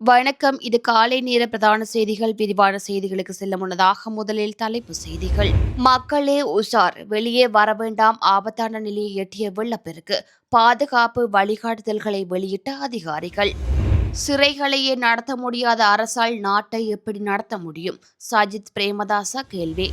வணக்கம். இது காலை நேர பிரதான செய்திகள். விரிவான செய்திகளுக்கு செல்ல முன்னதாக முதலில் தலைப்பு செய்திகள். மக்களே உஷார், வெளியே வர வேண்டாம், ஆபத்தான நிலையை எட்டிய வெள்ளப்பெருக்கு. பாதுகாப்பு வழிகாட்டுதல்களை வெளியிட்ட அதிகாரிகள். சிறைகளையே நடத்த முடியாத அரசால் நாட்டை எப்படி நடத்த முடியும்? சஜித் பிரேமதாச கேள்வி.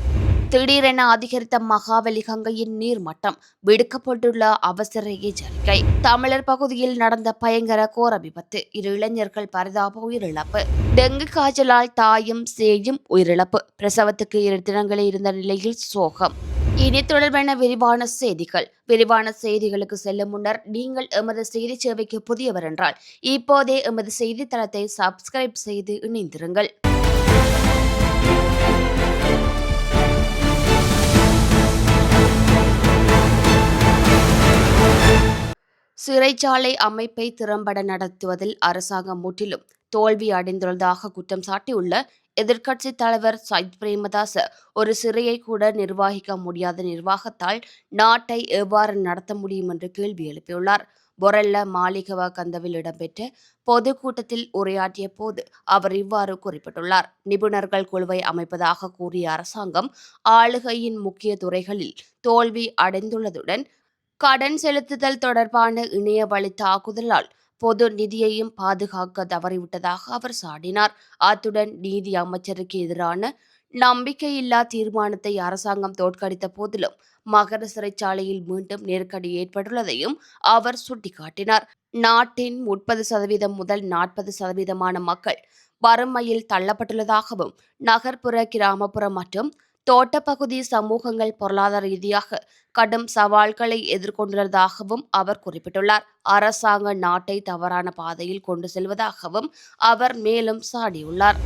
திடீரென அதிகரித்த மகாவலி கங்கையின் நீர்மட்டம், விடுக்கப்பட்டுள்ள அவசர எச்சரிக்கை. தமிழர் பகுதியில் நடந்த பயங்கர கோர விபத்து, 2 இளைஞர்கள் பரிதாப உயிரிழப்பு. டெங்கு காய்ச்சலால் தாயும் சேயும் உயிரிழப்பு, பிரசவத்துக்கு 2 தினங்களே இருந்த நிலையில் சோகம். இனி தொடர்பான விரிவான செய்திகள். விரிவான செய்திகளுக்கு செல்லும் முன்னர் நீங்கள் எமது செய்தி சேவைக்கு புதியவர் என்றால் இப்போதே எமது செய்தித்தளத்தை சப்ஸ்கிரைப் செய்து இணைந்திருங்கள். சிறைச்சாலை அமைப்பை திறம்பட நடத்துவதில் அரசாங்கம் முற்றிலும் தோல்வி அடைந்துள்ளதாக குற்றம் சாட்டியுள்ள எதிர்க்கட்சித் தலைவர் சஜித் பிரேமதாச, ஒரு சிறையை கூட நிர்வகிக்க முடியாத நிர்வாகத்தால் நாட்டை எவ்வாறு நடத்த முடியும் என்று கேள்வி எழுப்பியுள்ளார். பொரெல்ல மாளிகவ கந்தவில் இடம்பெற்ற பொதுக்கூட்டத்தில் உரையாற்றிய போது அவர் இவ்வாறு குறிப்பிட்டுள்ளார். நிபுணர்கள் குழுவை அமைப்பதாக கூறிய அரசாங்கம் ஆளுகையின் முக்கிய துறைகளில் தோல்வி அடைந்துள்ளதுடன் கடன் செலுத்துதல் தொடர்பான இணைய வழி தாக்குதலால் பொது நிதியையும் பாதுகாக்க தவறிவிட்டதாக அவர் சாடினார். அத்துடன் நீதி அமைச்சருக்கு எதிரான நம்பிக்கையில்லா தீர்மானத்தை அரசாங்கம் தோற்கடித்த போதிலும் மகர சிறைச்சாலையில் மீண்டும் நெருக்கடி ஏற்பட்டுள்ளதையும் அவர் சுட்டிக்காட்டினார். நாட்டின் 30% முதல் 40% மக்கள் வறுமையில் தள்ளப்பட்டுள்ளதாகவும் நகர்ப்புற, கிராமப்புற மற்றும் தோட்டப்பகுதி சமூகங்கள் பொருளாதார ரீதியாக கடும் சவால்களை எதிர்கொண்டுள்ளதாகவும் அவர் குறிப்பிட்டுள்ளார். அரசாங்க நாட்டை தவறான பாதையில் கொண்டு செல்வதாகவும் அவர் மேலும் சாடியுள்ளார்.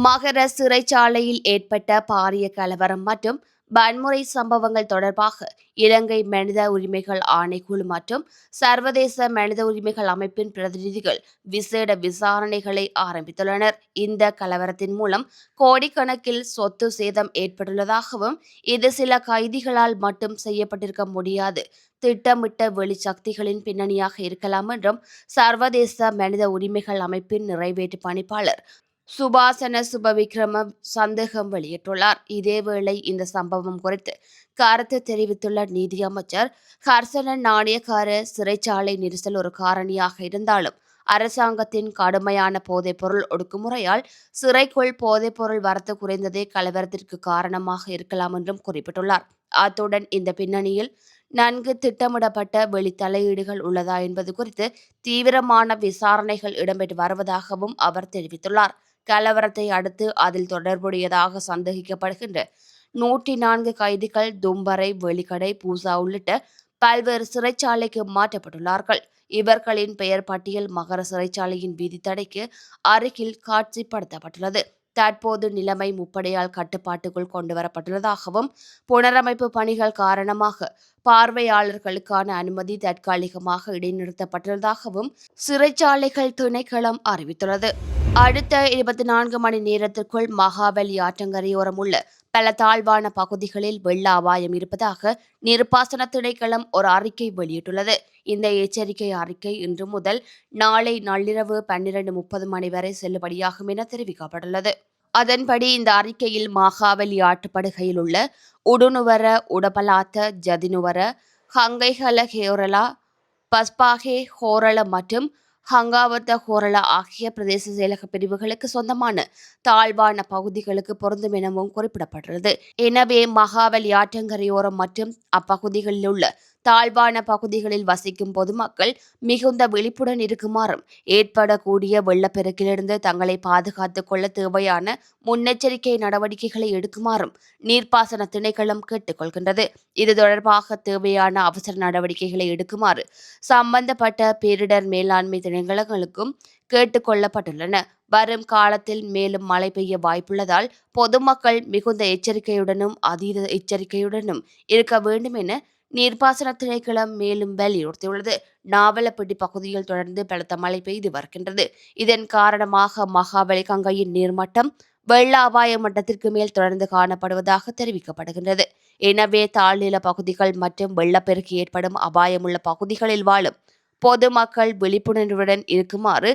மகர சிறைச்சாலையில் ஏற்பட்ட பாரிய கலவரம் மற்றும் வன்முறை சம்பவங்கள் தொடர்பாக இலங்கை மனித உரிமைகள் ஆணைக்குழு மற்றும் சர்வதேச மனித உரிமைகள் அமைப்பின் பிரதிநிதிகள் விசேட விசாரணைகளை ஆரம்பித்துள்ளனர். இந்த கலவரத்தின் மூலம் கோடிக்கணக்கில் சொத்து சேதம் ஏற்பட்டுள்ளதாகவும் இது சில கைதிகளால் மட்டும் செய்யப்பட்டிருக்க முடியாது, திட்டமிட்ட வெளிச்சக்திகளின் பின்னணியாக இருக்கலாம் என்றும் சர்வதேச மனித உரிமைகள் அமைப்பின் நிறைவேற்று பணிப்பாளர் சுபாசன சுபவிக்ரம சந்தேகம் வெளியிட்டுள்ளார். இதேவேளை இந்த சம்பவம் குறித்து கருத்து தெரிவித்துள்ள நீதியமைச்சர் ஹர்சன நாணயக்கார, சிறைச்சாலை நெரிசல் ஒரு காரணியாக இருந்தாலும் அரசாங்கத்தின் கடுமையான போதைப்பொருள் ஒடுக்குமுறையால் சிறைக்குள் போதைப்பொருள் வரத்து குறைந்ததே கலவரத்திற்கு காரணமாக இருக்கலாம் என்றும் குறிப்பிட்டுள்ளார். அத்துடன் இந்த பின்னணியில் நன்கு திட்டமிடப்பட்ட வெளித்தலையீடுகள் உள்ளதா என்பது குறித்து தீவிரமான விசாரணைகள் இடம்பெற்று வருவதாகவும் அவர் தெரிவித்துள்ளார். கலவரத்தை அடுத்து அதில் தொடர்புடையதாக சந்தேகிக்கப்படுகின்ற 104 கைதிகள் தும்பரை, வெளிக்கடை, பூசா உள்ளிட்ட பல்வேறு சிறைச்சாலைக்கு மாற்றப்பட்டுள்ளார்கள். இவர்களின் பெயர் பட்டியல் மகர சிறைச்சாலையின் வீதித்தடைக்கு அருகில் காட்சிப்படுத்தப்பட்டுள்ளது. தற்போது நிலைமை முப்படையால் கட்டுப்பாட்டுக்குள் கொண்டுவரப்பட்டுள்ளதாகவும் புனரமைப்பு பணிகள் காரணமாக பார்வையாளர்களுக்கான அனுமதி தற்காலிகமாக இடைநிறுத்தப்பட்டுள்ளதாகவும் சிறைச்சாலைகள் திணைக்களம் அறிவித்துள்ளது. அடுத்த 24 மணி நேரத்திற்குள் மகாவலி ஆற்றங்கரையோரம் உள்ள பல தாழ்வான பகுதிகளில் வெள்ள அபாயம் இருப்பதாக நீர்ப்பாசன திணைக்களம் ஒரு அறிக்கை வெளியிட்டுள்ளது. இந்த எச்சரிக்கை அறிக்கை இன்று முதல் நாளை நள்ளிரவு 12:30 மணி வரை செல்லுபடியாகும் என தெரிவிக்கப்பட்டுள்ளது. அதன்படி இந்த அறிக்கையில் மகாவலி ஆற்றுப்படுகையில் உள்ள உடுனுவர, உடபலாத்த, ஜதினுவர, ஹங்கைஹல ஹேரளா, பஸ்பாகே ஹோரள மற்றும் ஹங்காவர்த ஹோரள ஆகிய பிரதேச செயலக பிரிவுகளுக்கு சொந்தமான தாழ்வான பகுதிகளுக்கு பொருந்தும் எனவும் குறிப்பிடப்பட்டுள்ளது. எனவே மகாவலி ஆற்றங்கரையோரம் மற்றும் அப்பகுதிகளில் உள்ள தாழ்வான பகுதிகளில் வசிக்கும் பொதுமக்கள் மிகுந்த விழிப்புடன் இருக்குமாறும் ஏற்படக்கூடிய வெள்ளப்பெருக்கிலிருந்து தங்களை பாதுகாத்துக் கொள்ள தேவையான முன்னெச்சரிக்கை நடவடிக்கைகளை எடுக்குமாறும் நீர்ப்பாசன திணைக்களம் கேட்டுக்கொள்கின்றது. இது தொடர்பாக தேவையான அவசர நடவடிக்கைகளை எடுக்குமாறு சம்பந்தப்பட்ட பேரிடர் மேலாண்மை திணைக்களங்களுக்கும் கேட்டுக்கொள்ளப்பட்டுள்ளன. வரும் காலத்தில் மேலும் மழை பெய்ய வாய்ப்புள்ளதால் பொதுமக்கள் மிகுந்த எச்சரிக்கையுடனும் அதீத எச்சரிக்கையுடனும் இருக்க வேண்டும் என நீர்ப்பாசன திணைக்களம் மேலும் வலியுறுத்தியுள்ளது. நாவலப்பிட்டி பகுதியில் தொடர்ந்து பலத்த மழை பெய்து வருகின்றது. இதன் காரணமாக மகாவலி கங்கையின் நீர்மட்டம் வெள்ள அபாய மட்டத்திற்கு மேல் தொடர்ந்து காணப்படுவதாக தெரிவிக்கப்படுகின்றது. எனவே தாழ்நில பகுதிகள் மற்றும் வெள்ளப்பெருக்கு ஏற்படும் அபாயமுள்ள பகுதிகளில் வாழும் பொதுமக்கள் விழிப்புணர்வுடன் இருக்குமாறு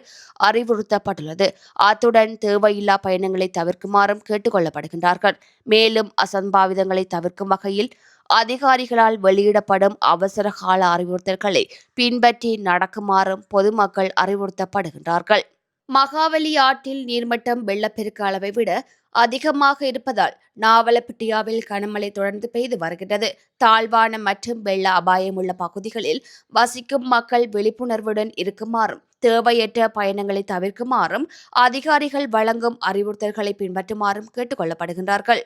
அறிவுறுத்தப்பட்டுள்ளது. அத்துடன் தேவையில்லா பயணங்களை தவிர்க்குமாறும் கேட்டுக் கொள்ளப்படுகின்றார்கள். மேலும் அசம்பாவிதங்களை தவிர்க்கும் வகையில் அதிகாரிகளால் வெளியிடப்படும் அவசர கால அறிவுறுத்தல்களை பின்பற்றி நடக்குமாறும் பொதுமக்கள் அறிவுறுத்தப்படுகின்றார்கள். மகாவலி ஆற்றில் நீர்மட்டம் வெள்ளப்பெருக்கு அளவை விட அதிகமாக இருப்பதால் நாவலப்பிட்டியாவில் கனமழை தொடர்ந்து பெய்து வருகின்றது. தாழ்வான மற்றும் வெள்ள அபாயம் உள்ள பகுதிகளில் வசிக்கும் மக்கள் விழிப்புணர்வுடன் இருக்குமாறும் தேவையற்ற பயணங்களை தவிர்க்குமாறும் அதிகாரிகள் வழங்கும் அறிவுறுத்தல்களை பின்பற்றுமாறும் கேட்டுக் கொள்ளப்படுகின்றார்கள்.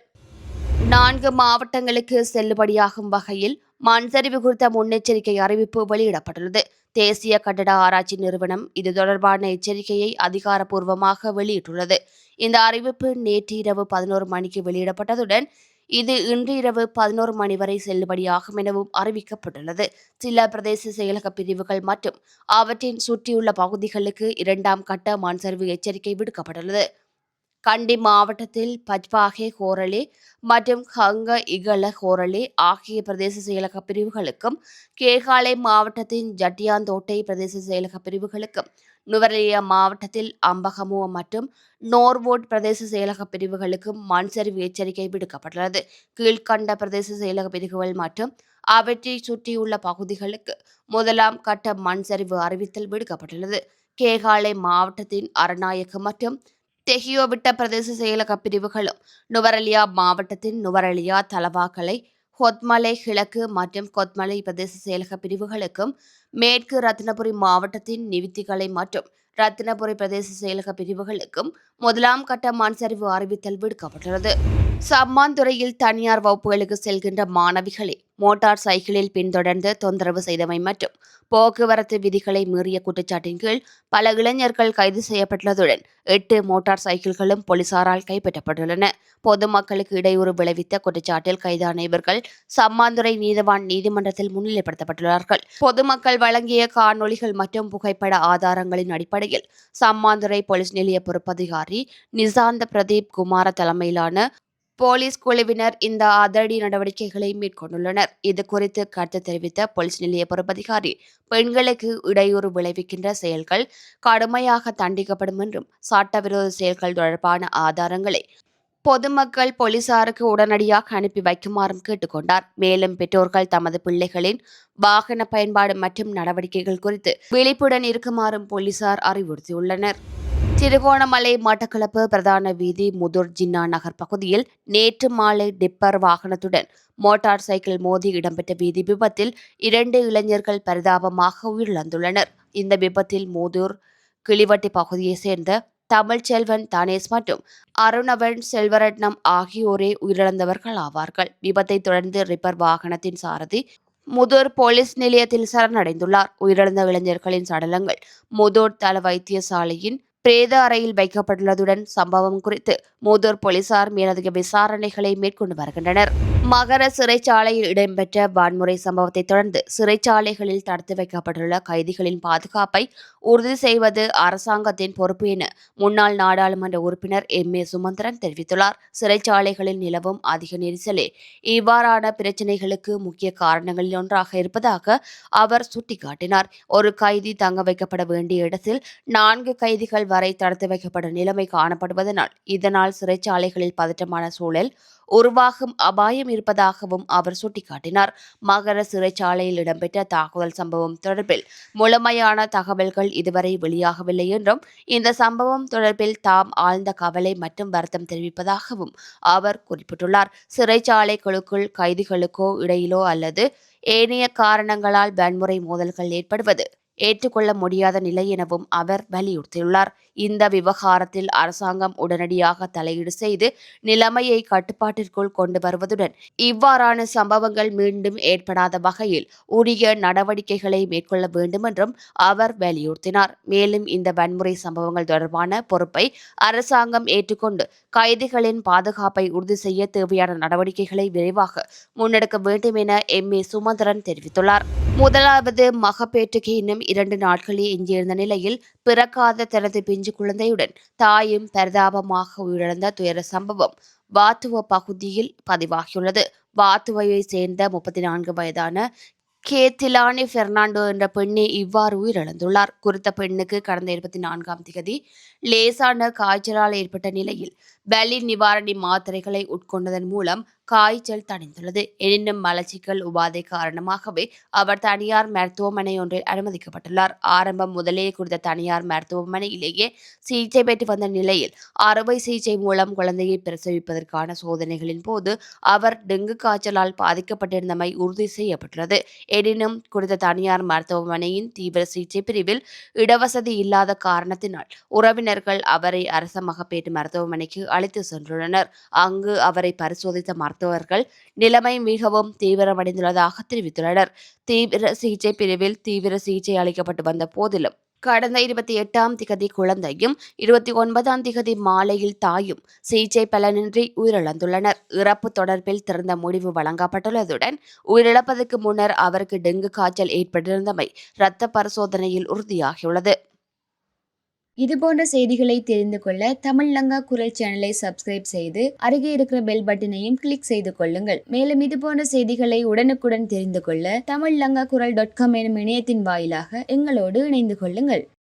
4 மாவட்டங்களுக்கு செல்லுபடியாகும் வகையில் மண்சரிவு குறித்த முன்னெச்சரிக்கை அறிவிப்பு வெளியிடப்பட்டுள்ளது. தேசிய கட்டட ஆராய்ச்சி நிறுவனம் இது தொடர்பான எச்சரிக்கையை அதிகாரப்பூர்வமாக வெளியிட்டுள்ளது. இந்த அறிவிப்பு நேற்று இரவு 11 மணிக்கு வெளியிடப்பட்டதுடன் இது இன்று இரவு 11 மணி வரை செல்லுபடியாகும் எனவும் அறிவிக்கப்பட்டுள்ளது. சில பிரதேச செயலக பிரிவுகள் மற்றும் அவற்றின் சுற்றியுள்ள பகுதிகளுக்கு 2ஆம் கட்ட மண்சரிவு எச்சரிக்கை விடுக்கப்பட்டுள்ளது. கண்டி மாவட்டத்தில் பஜ்பாகே கோரளே மற்றும் ஹங்க இகல கோரளே ஆகிய பிரதேச செயலக பிரிவுகளுக்கும், கேகாலை மாவட்டத்தின் ஜட்டியாந்தோட்டை பிரதேச செயலக பிரிவுகளுக்கும், நுவரெலியா மாவட்டத்தில் அம்பகமுவ மற்றும் நோர்வோட் பிரதேச செயலக பிரிவுகளுக்கும் மண்சரிவு எச்சரிக்கை விடுக்கப்பட்டுள்ளது. கீழ்கண்ட பிரதேச செயலக பிரிவுகள் மற்றும் அவற்றை சுற்றியுள்ள பகுதிகளுக்கு 1ஆம் கட்ட மண்சரிவு அறிவித்தல் விடுக்கப்பட்டுள்ளது. கேகாலை மாவட்டத்தின் அரநாயக்கு மற்றும் தெஹியோவிட்ட பிரதேச செயலக பிரிவுகளும், நுவரெலியா மாவட்டத்தின் நுவரெலியா, தலவாக்கலை, கொத்மலை கிழக்கு மற்றும் கொத்மலை பிரதேச செயலக பிரிவுகளுக்கும், மேற்கு ரத்தினபுரி மாவட்டத்தின் நிவித்திகலை மற்றும் ரத்தினபுரி பிரதேச செயலக பிரிவுகளுக்கும் 1ஆம் கட்ட மண்சரிவு அறிவித்தல் விடுக்கப்பட்டுள்ளது. சம்மாந்துறையில் தனியார் வகுப்புகளுக்கு செல்கின்ற மாணவிகளை மோட்டார் சைக்கிளில் பின்தொடர்ந்து தொந்தரவு செய்தமை மற்றும் போக்குவரத்து விதிகளை மீறிய குற்றச்சாட்டின் கீழ் பல இளைஞர்கள் கைது செய்யப்பட்டுள்ளதுடன் 8 மோட்டார் சைக்கிள்களும் போலீசாரால் கைப்பற்றப்பட்டுள்ளன. பொதுமக்களுக்கு இடையூறு விளைவித்த குற்றச்சாட்டில் கைதான இவர்கள் சம்மாந்துறை நீதவான் நீதிமன்றத்தில் முன்னிலைப்படுத்தப்பட்டுள்ளார்கள். பொதுமக்கள் வழங்கிய காணொளிகள் மற்றும் புகைப்பட ஆதாரங்களின் அடிப்படையில் சம்மாந்துறை போலீஸ் நிலைய பொறுப்பதிகாரி நிசாந்த பிரதீப் குமார தலைமையிலான போலீஸ் குழுவினர் இந்த அதிரடி நடவடிக்கைகளை மேற்கொண்டுள்ளனர். இது குறித்து கருத்து தெரிவித்த போலீஸ் நிலைய பொறுப்பதிகாரி, பெண்களுக்கு இடையூறு விளைவிக்கின்ற செயல்கள் கடுமையாக தண்டிக்கப்படும் என்றும் சட்டவிரோத செயல்கள் தொடர்பான ஆதாரங்களை பொதுமக்கள் போலீசாருக்கு உடனடியாக அனுப்பி வைக்குமாறும் கேட்டுக்கொண்டார். மேலும் பெற்றோர்கள் தமது பிள்ளைகளின் வாகன பயன்பாடு மற்றும் நடவடிக்கைகள் குறித்து விழிப்புடன் இருக்குமாறும் போலீசார் அறிவுறுத்தியுள்ளனர். திருகோணமலை மட்டக்களப்பு பிரதான வீதி முதுர் ஜின்னா நகர் பகுதியில் நேற்று மாலை டிப்பர் வாகனத்துடன் மோட்டார் சைக்கிள் மோதி இடம்பெற்ற வீதி விபத்தில் 2 இளைஞர்கள் பரிதாபமாக உயிரிழந்துள்ளனர். இந்த விபத்தில் மூதூர் கிளிவட்டி பகுதியைச் சேர்ந்த தமிழ்ச்செல்வன் தனேஷ் மற்றும் அருணவன் செல்வரட்னம் ஆகியோரே உயிரிழந்தவர்கள் ஆவார்கள். விபத்தை தொடர்ந்து ரிப்பர் வாகனத்தின் சாரதி முதூர் போலீஸ் நிலையத்தில் சரணடைந்துள்ளார். உயிரிழந்த இளைஞர்களின் சடலங்கள் முதூர் தள வைத்தியசாலையின் பிரேத அறையில் வைக்கப்பட்டுள்ளதுடன் சம்பவம் குறித்து மூதூர் போலீசார் மேலதிக விசாரணைகளை மேற்கொண்டு வருகின்றனர். மகர சிறைச்சாலையில் இடம்பெற்ற வன்முறை சம்பவத்தை தொடர்ந்து சிறைச்சாலைகளில் தடுத்து வைக்கப்பட்டுள்ள கைதிகளின் பாதுகாப்பை உறுதி செய்வது அரசாங்கத்தின் பொறுப்பு என முன்னாள் நாடாளுமன்ற உறுப்பினர் எம்.ஏ. சுமந்திரன் தெரிவித்துள்ளார். சிறைச்சாலைகளில் நிலவும் அதிக நெரிசலே இவ்வாறான பிரச்சினைகளுக்கு முக்கிய காரணங்களில் ஒன்றாக இருப்பதாக அவர் சுட்டிக்காட்டினார். ஒரு கைதி தங்க வைக்கப்பட வேண்டிய இடத்தில் 4 கைதிகள் வரை தடுத்து வைக்கப்படும் நிலைமை காணப்படுவதனால் இதனால் சிறைச்சாலைகளில் பதற்றமான சூழல் உருவாகும் அபாயம் இருப்பதாகவும் அவர் சுட்டிக்காட்டினார். மகர சிறைச்சாலையில் இடம்பெற்ற தாக்குதல் சம்பவம் தொடர்பில் முழுமையான தகவல்கள் இதுவரை வெளியாகவில்லை என்றும் இந்த சம்பவம் தொடர்பில் தாம் ஆழ்ந்த கவலை மற்றும் வருத்தம் தெரிவிப்பதாகவும் அவர் குறிப்பிட்டுள்ளார். சிறைச்சாலைகளுக்குள் கைதிகளுக்கோ இடையிலோ அல்லது ஏனைய காரணங்களால் வன்முறை மோதல்கள் ஏற்படுவது ஏற்றுக்கொள்ள முடியாத நிலை எனவும் அவர் வலியுறுத்தியுள்ளார். இந்த விவகாரத்தில் அரசாங்கம் உடனடியாக தலையீடு செய்து நிலைமையை கட்டுப்பாட்டிற்குள் கொண்டு வருவதுடன் இவ்வாறான சம்பவங்கள் மீண்டும் ஏற்படாத வகையில் உரிய நடவடிக்கைகளை மேற்கொள்ள வேண்டும் என்றும் அவர் வலியுறுத்தினார். மேலும் இந்த வன்முறை சம்பவங்கள் தொடர்பான பொறுப்பை அரசாங்கம் ஏற்றுக்கொண்டு கைதிகளின் பாதுகாப்பை உறுதி செய்ய தேவையான நடவடிக்கைகளை விரைவாக முன்னெடுக்க வேண்டும் என எம்.ஏ. சுமந்திரன் தெரிவித்துள்ளார். முதலாவது மகப்பேற்றுக்கு இன்னும் 2 நாட்களே எஞ்சியிருந்த நிலையில் பிறக்காத தனது பிஞ்சு குழந்தையுடன் தாயும் பரிதாபமாக உயிரிழந்த துயர சம்பவம் வாத்துவ பகுதியில் பதிவாகியுள்ளது. வாத்துவையை சேர்ந்த 34 வயதான திலானி பெர்னாண்டோ என்ற பெண்ணே இவ்வாறு உயிரிழந்துள்ளார். குறித்த பெண்ணுக்கு கடந்த 24ஆம் திகதி லேசான காய்ச்சலால் ஏற்பட்ட நிலையில் வலி நிவாரணி மாத்திரைகளை உட்கொண்டதன் மூலம் காய்ச்சல் தணிந்துள்ளது. எனினும் மலச்சிக்கல் உபாதை காரணமாகவே அவர் தனியார் மருத்துவமனை ஒன்றில் அனுமதிக்கப்பட்டுள்ளார். ஆரம்பம் முதலே குறித்த தனியார் மருத்துவமனையிலேயே சிகிச்சை பெற்று வந்த நிலையில் அறுவை சிகிச்சை மூலம் குழந்தையை பிரசவிப்பதற்கான சோதனைகளின் போது அவர் டெங்கு காய்ச்சலால் பாதிக்கப்பட்டிருந்தமை உறுதி செய்யப்பட்டுள்ளது. எனினும் குறித்த தனியார் மருத்துவமனையின் தீவிர சிகிச்சை பிரிவில் இடவசதி இல்லாத காரணத்தினால் உறவினர்கள் அவரை அரச மகப்பேற்று மருத்துவமனைக்கு அழைத்து சென்றுள்ளனர். அங்கு அவரை பரிசோதித்த மருத்துவர்கள் நிலைமை மிகவும் தீவிரமடைந்துள்ளதாக தெரிவித்துள்ளனர். தீவிர சிகிச்சை பிரிவில் தீவிர சிகிச்சை அளிக்கப்பட்டு வந்த போதிலும் கடந்த 28ஆம் திகதி குழந்தையும் 29ஆம் திகதி மாலையில் தாயும் சிகிச்சை பலனின்றி உயிரிழந்துள்ளனர். இறப்பு தொடர்பில் திறந்த முடிவு வழங்கப்பட்டுள்ளதுடன் உயிரிழப்பதற்கு முன்னர் அவருக்கு டெங்கு காய்ச்சல் ஏற்பட்டிருந்தமை இரத்த பரிசோதனையில் உறுதியாகியுள்ளது. இதுபோன்ற செய்திகளை தெரிந்து கொள்ள தமிழ் லங்கா குரல் சேனலை சப்ஸ்கிரைப் செய்து அருகே இருக்கிற பெல் பட்டனையும் கிளிக் செய்து கொள்ளுங்கள். மேலும் இதுபோன்ற செய்திகளை உடனுக்குடன் தெரிந்து கொள்ள தமிழ் லங்கா குரல் .com எனும் இணையத்தின் வாயிலாக எங்களோடு இணைந்து கொள்ளுங்கள்.